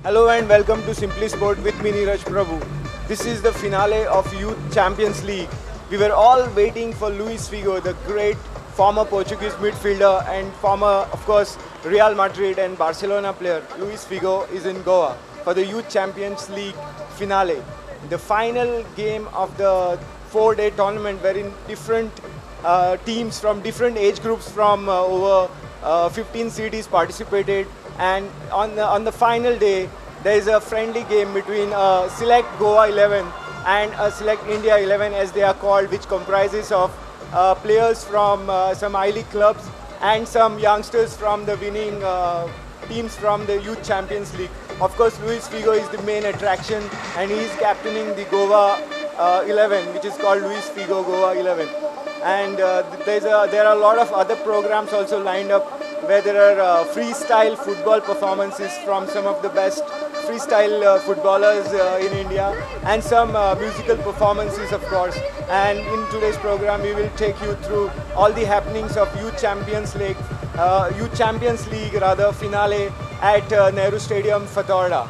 Hello and welcome to Simply Sport with me Neeraj Prabhu. This is the finale of Youth Champions League. We were all waiting for Luis Figo, the great former Portuguese midfielder and former, of course, Real Madrid and Barcelona player. Luis Figo is in Goa for the Youth Champions League finale. The final game of the 4-day tournament wherein different teams from different age groups from over 15 cities participated, and on the final day there is a friendly game between Select Goa 11 and Select India 11 as they are called, which comprises of players from some I-League clubs and some youngsters from the winning teams from the Youth Champions League. Of course, Luis Figo is the main attraction and he is captaining the Goa 11, which is called Luis Figo Goa 11. And there are a lot of other programs also lined up where there are freestyle football performances from some of the best freestyle footballers in India, and some musical performances, of course. And in today's program, we will take you through all the happenings of Youth Champions League finale at Nehru Stadium, Fatorda.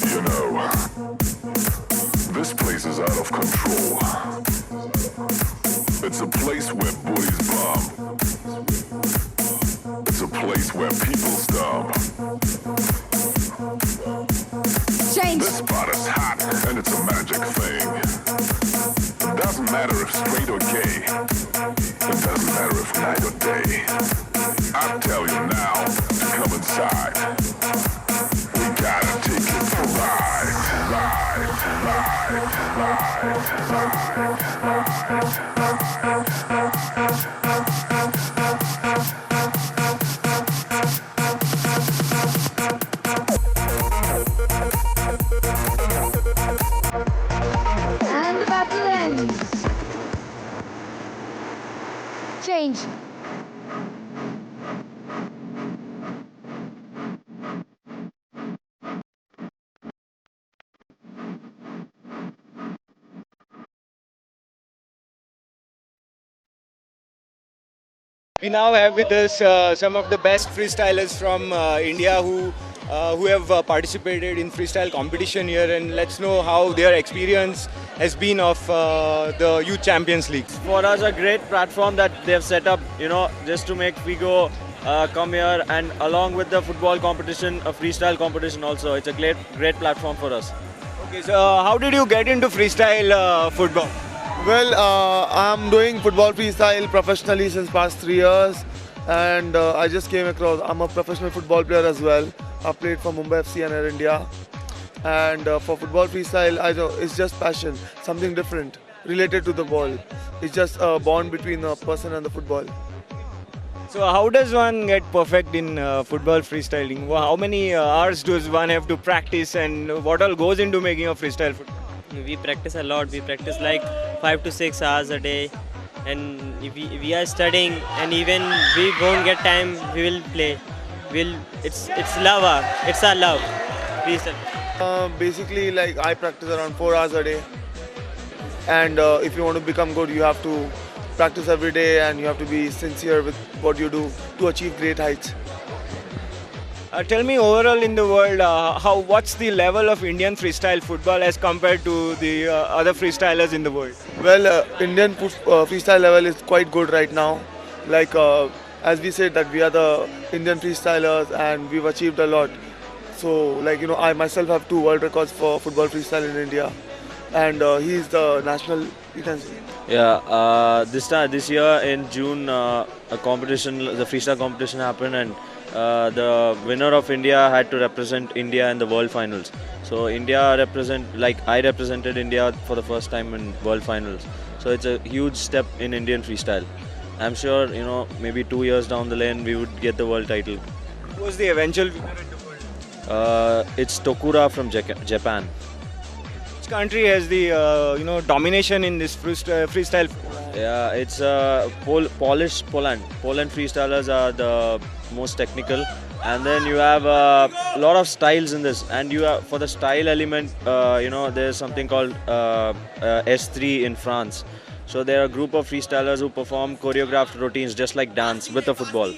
You know, this place is out of control. It's a place where booties bomb. It's a place where people stomp. Change. This spot is hot and it's a magic thing. It doesn't matter if straight or gay. It doesn't matter if night or day. I tell you now to come inside. We gotta take it for a ride. And the battle ends. Change. We now have with us some of the best freestylers from India who have participated in freestyle competition here, and let's know how their experience has been of the Youth Champions League. For us, a great platform that they have set up, just to make Figo come here, and along with the football competition, a freestyle competition also. It's a great platform for us. Okay, so how did you get into freestyle football? Well, I'm doing football freestyle professionally since past 3 years, and I just came across. I'm a professional football player as well. I played for Mumbai FC and Air India, and for football freestyle, I know it's just passion, something different related to the ball. It's just a bond between a person and the football. So how does one get perfect in football freestyling? How many hours does one have to practice, and what all goes into making a freestyle football? We practice a lot. We practice like 5 to 6 hours a day, and if we are studying, and even we won't get time, we will play. It's love. It's our love. Freestyle. Basically, like I practice around 4 hours a day, and if you want to become good, you have to practice every day, and you have to be sincere with what you do to achieve great heights. Tell me, overall in the world, what's the level of Indian freestyle football as compared to the other freestylers in the world? Well, Indian freestyle level is quite good right now. Like as we said that we are the Indian freestylers and we've achieved a lot. So like I myself have 2 world records for football freestyle in India, and he's the national. You can say. Yeah, this year in June, the freestyle competition happened, and the winner of India had to represent India in the world finals. So I represented India for the first time in world finals. So it's a huge step in Indian freestyle. I'm sure maybe 2 years down the lane we would get the world title. Who was the eventual winner in the world? It's Tokura from Japan. Which country has the domination in this freestyle? Yeah, it's Poland. Poland freestylers are the most technical, and then you have a lot of styles in this. And you have, for the style element, there's something called S3 in France. So there are a group of freestylers who perform choreographed routines just like dance with a football.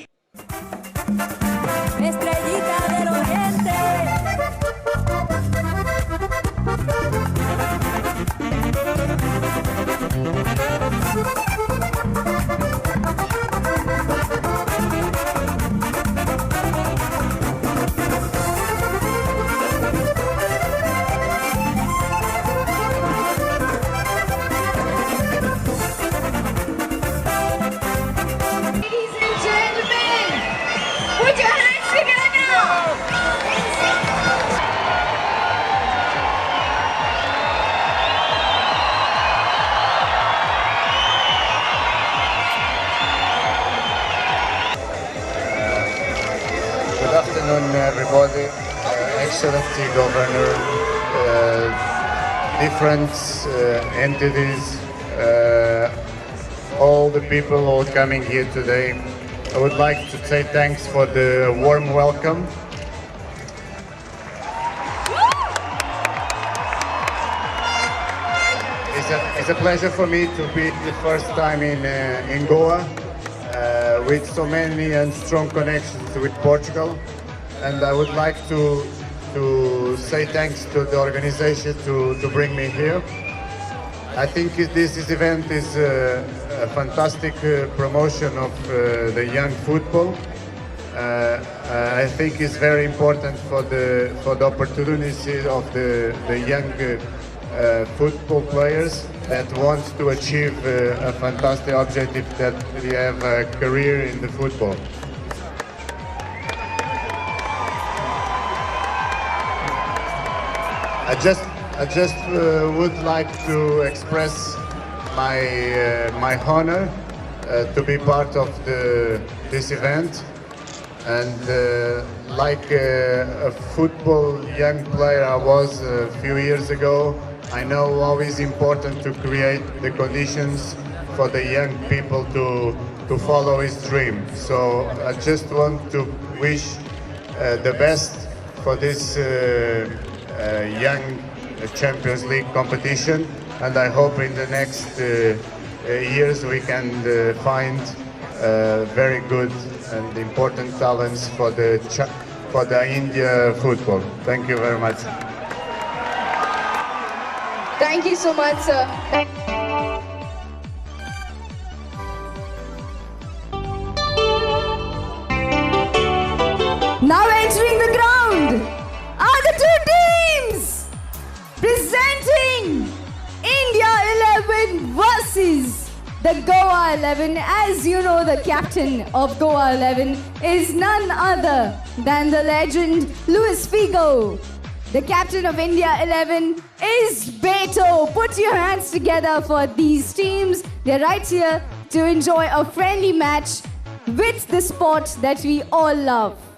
Ladies and gentlemen, put your hands together now. Good afternoon, everybody. Excellency Governor, different entities, all the people who are coming here today. I would like to say thanks for the warm welcome. It's a pleasure for me to be the first time in Goa. With so many and strong connections with Portugal, and I would like to say thanks to the organization to bring me here. I think this event is a fantastic promotion of the young football. I think it's very important for the opportunity of the young football players that want to achieve a fantastic objective, that they have a career in the football. I just would like to express my honor to be part of this event, and like a football young player I was a few years ago, I know how it's important to create the conditions for the young people to follow his dream. So I just want to wish the best for this young Champions League competition, and I hope in the next years we can find very good and important talents for the India football. Thank you very much. Thank you so much, sir. Now entering the ground are the 2 teams presenting India 11 versus Goa 11. As you know, the captain of Goa 11 is none other than the legend Luis Figo. The captain of India 11 is Beto. Put your hands together for these teams. They're right here to enjoy a friendly match with the sport that we all love.